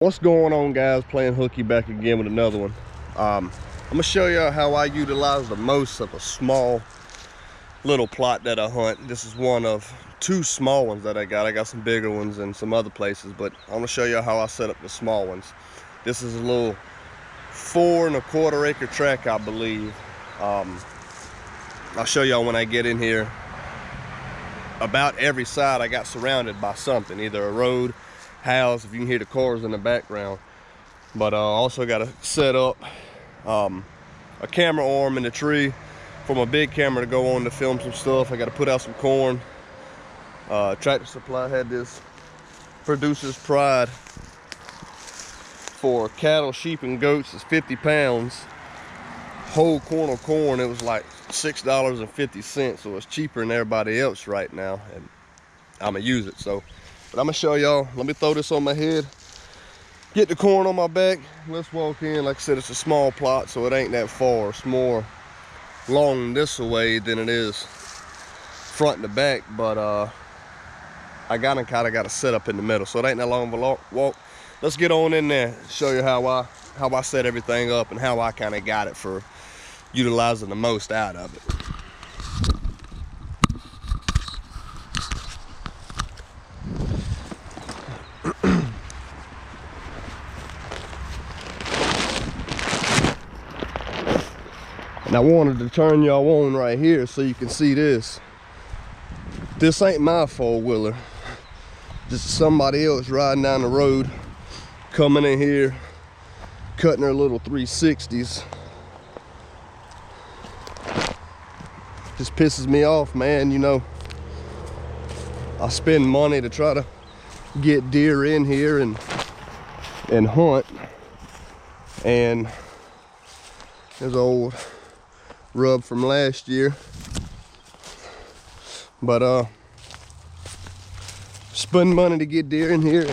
What's going on, guys? Play-N-HOOKIE back again with another one. I'm gonna show you how I utilize the most of a small little plot that I hunt. This is one of two small ones that I got some bigger ones in some other places, but I'm gonna show you how I set up the small ones. This is a little 4 1/4 acre tract, I believe. I'll show y'all when I get in here. About every side I got surrounded by something, either a road, house, if you can hear the cars in the background. But also got to set up a camera arm in the tree for my big camera to go on to film some stuff. I got to put out some corn. Tractor Supply had this Producer's Pride for cattle, sheep, and goats. It's 50 pounds. Whole corn of corn, it was like $6.50, so it's cheaper than everybody else right now, and I'm gonna use it. So, but I'm gonna show y'all. Let me throw this on my head, get the corn on my back, let's walk in. Like I said, it's a small plot, so it ain't that far. It's more long this way than it is front to back, but I kind of got to set up in the middle, so it ain't that long of a walk. Let's get on in there, show you how I set everything up and how I kind of got it for utilizing the most out of it. And I wanted to turn y'all on right here so you can see this. This ain't my four-wheeler. This is somebody else riding down the road, coming in here, cutting their little 360s. Just pisses me off, man. You know, I spend money to try to get deer in here and hunt, and there's an old rub from last year. But spend money to get deer in here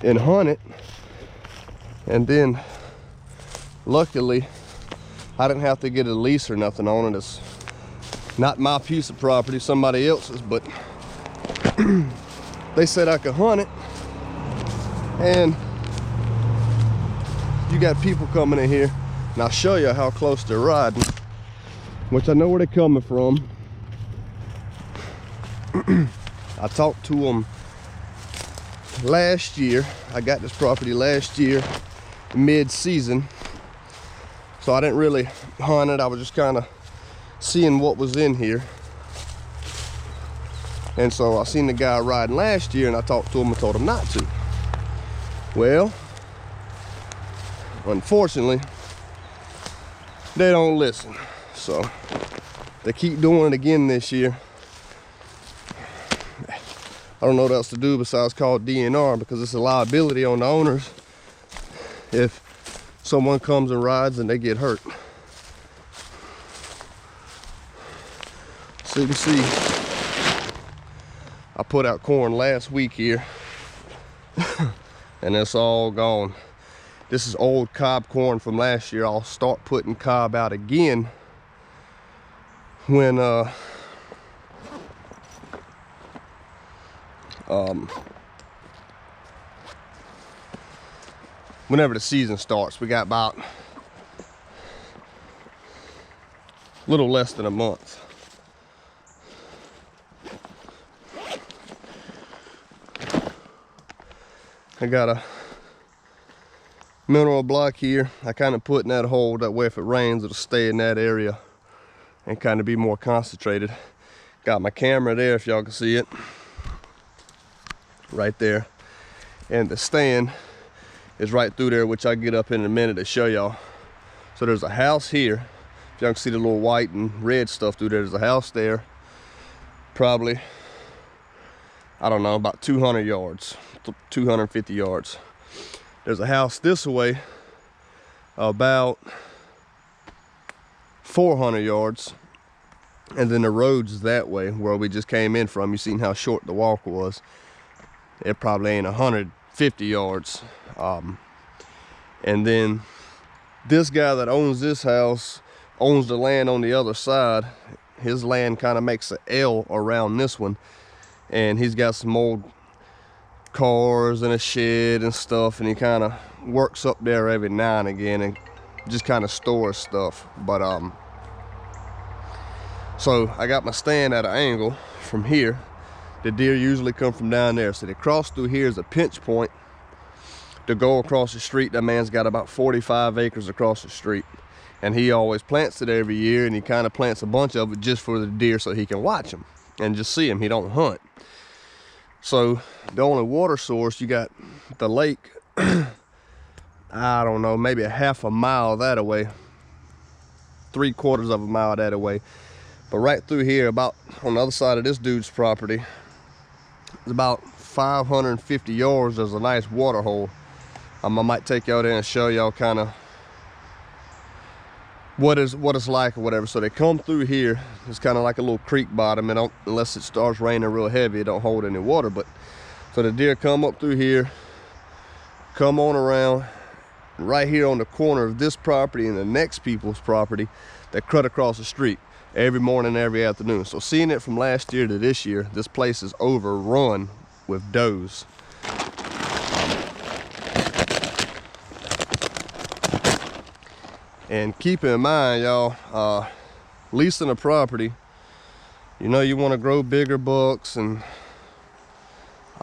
and hunt it, and then luckily I didn't have to get a lease or nothing on it. It's not my piece of property, somebody else's, but they said I could hunt it, and you got people coming in here, and I'll show you how close they're riding, which I know where they're coming from. I talked to them last year. I got this property last year, mid-season, so I didn't really hunt it. I was just kind of seeing what was in here. And so I seen the guy riding last year, and I talked to him and told him not to. Well, unfortunately, they don't listen. So they keep doing it again this year. I don't know what else to do besides call DNR, because it's a liability on the owners if someone comes and rides and they get hurt. So you can see, I put out corn last week here and it's all gone. This is old cob corn from last year. I'll start putting cob out again when whenever the season starts. We got about a little less than a month. I got a mineral block here. I kind of put in that hole, that way if it rains it'll stay in that area and kind of be more concentrated. Got my camera there, if y'all can see it, right there, and the stand is right through there, which I'll get up in a minute to show y'all. So there's a house here. If y'all can see the little white and red stuff through there, there's a house there, probably, I don't know, about 200 yards, 250 yards. There's a house this way about 400 yards, and then the road's that way where we just came in from. You seen how short the walk was. It probably ain't 150 yards. And then this guy that owns this house owns the land on the other side. His land kind of makes an L around this one, and he's got some old cars and a shed and stuff, and he kind of works up there every now and again and just kind of stores stuff. But so I got my stand at an angle from here. The deer usually come from down there, so they cross through here as a pinch point to go across the street. That man's got about 45 acres across the street, and he always plants it every year, and he kind of plants a bunch of it just for the deer so he can watch them and just see them. He don't hunt. So the only water source, you got the lake, I don't know, maybe a half a mile that away, 3/4 of a mile that away. But right through here, about on the other side of this dude's property, it's about 550 yards. There's a nice water hole. I might take y'all there and show y'all kind of what it's like or whatever. So they come through here. It's kind of like a little creek bottom, and unless it starts raining real heavy, it don't hold any water. But so the deer come up through here, come on around, and right here on the corner of this property and the next people's property, they cut across the street every morning, every afternoon. So seeing it from last year to this year, this place is overrun with does. And keep in mind, y'all, leasing a property, you know, you want to grow bigger bucks and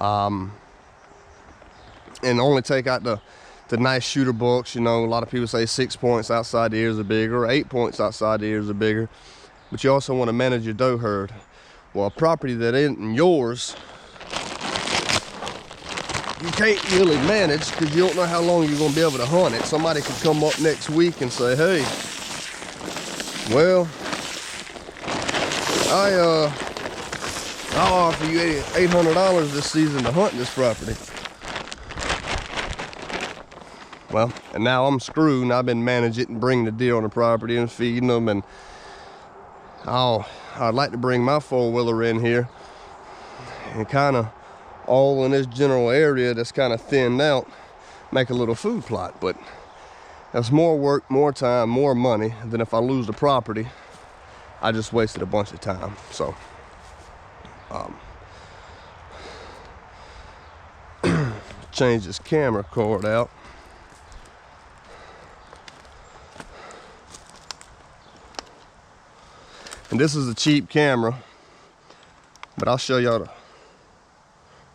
only take out the nice shooter bucks. You know, a lot of people say 6 points outside the ears are bigger, or 8 points outside the ears are bigger. But you also want to manage your doe herd. Well, a property that isn't yours, you can't really manage because you don't know how long you're going to be able to hunt it. Somebody could come up next week and say, hey, well, I'll offer you $800 this season to hunt this property. Well, and now I'm screwed, and I've been managing it and bringing the deer on the property and feeding them, and I'd like to bring my four-wheeler in here and kind of all in this general area that's kind of thinned out, make a little food plot. But that's more work, more time, more money than if I lose the property. I just wasted a bunch of time. So change this camera cord out. And this is a cheap camera, but I'll show y'all the,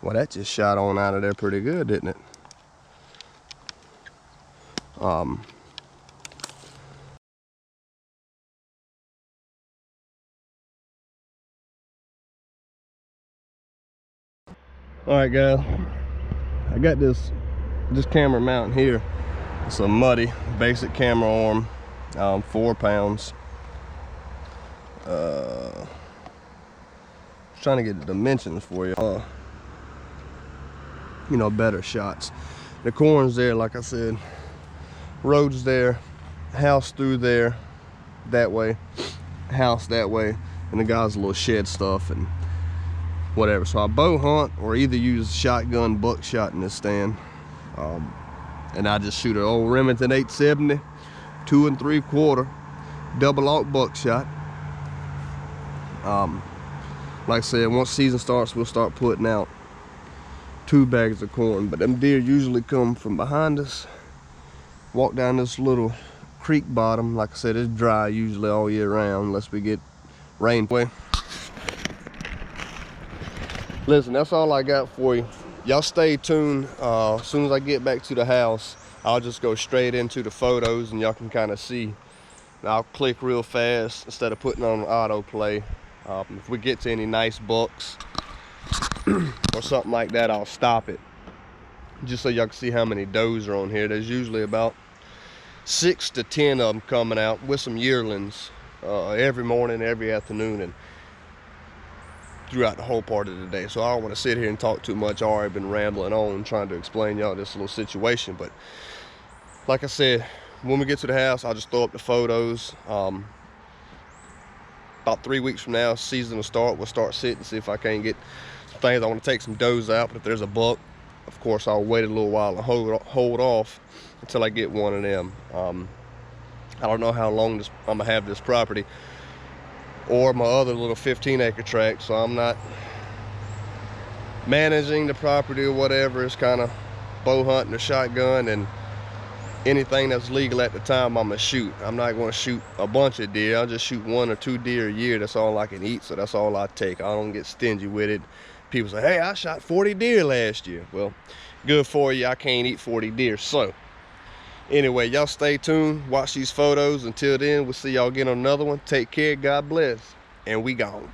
well, that just shot on out of there pretty good, didn't it? All right, guys, I got this camera mount here. It's a Muddy basic camera arm, 4 pounds. Trying to get the dimensions for you. You know, better shots. The corn's there, like I said. Road's there. House through there, that way. House that way. And the guy's little shed stuff and whatever. So I bow hunt or either use shotgun buckshot in this stand. And I just shoot an old Remington 870, 2 3/4, double aught buckshot. Like I said, once season starts, we'll start putting out 2 bags of corn. But them deer usually come from behind us, walk down this little creek bottom. Like I said, it's dry usually all year round unless we get rain. Listen, that's all I got for you. Y'all stay tuned. As soon as I get back to the house, I'll just go straight into the photos and y'all can kind of see. I'll click real fast instead of putting on autoplay. If we get to any nice bucks or something like that, I'll stop it just so y'all can see how many does are on here. There's usually about 6 to 10 of them coming out with some yearlings every morning, every afternoon, and throughout the whole part of the day. So I don't want to sit here and talk too much. I've already been rambling on trying to explain y'all this little situation. But like I said, when we get to the house, I'll just throw up the photos. About 3 weeks from now, season will start. We'll start sitting, see if I can't get some things. I want to take some does out, but if there's a buck, of course, I'll wait a little while and hold off until I get one of them. I don't know how long I'm gonna have this property or my other little 15-acre tract, so I'm not managing the property or whatever is kind of bow hunting a shotgun, and anything that's legal at the time I'm gonna shoot. I'm not gonna shoot a bunch of deer. I'll just shoot 1 or 2 deer a year. That's all I can eat, so that's all I take. I don't get stingy with it. People say, hey, I shot 40 deer last year. Well, good for you. I can't eat 40 deer. So anyway, y'all stay tuned, watch these photos. Until then, we'll see y'all again on another one. Take care, God bless, and we gone.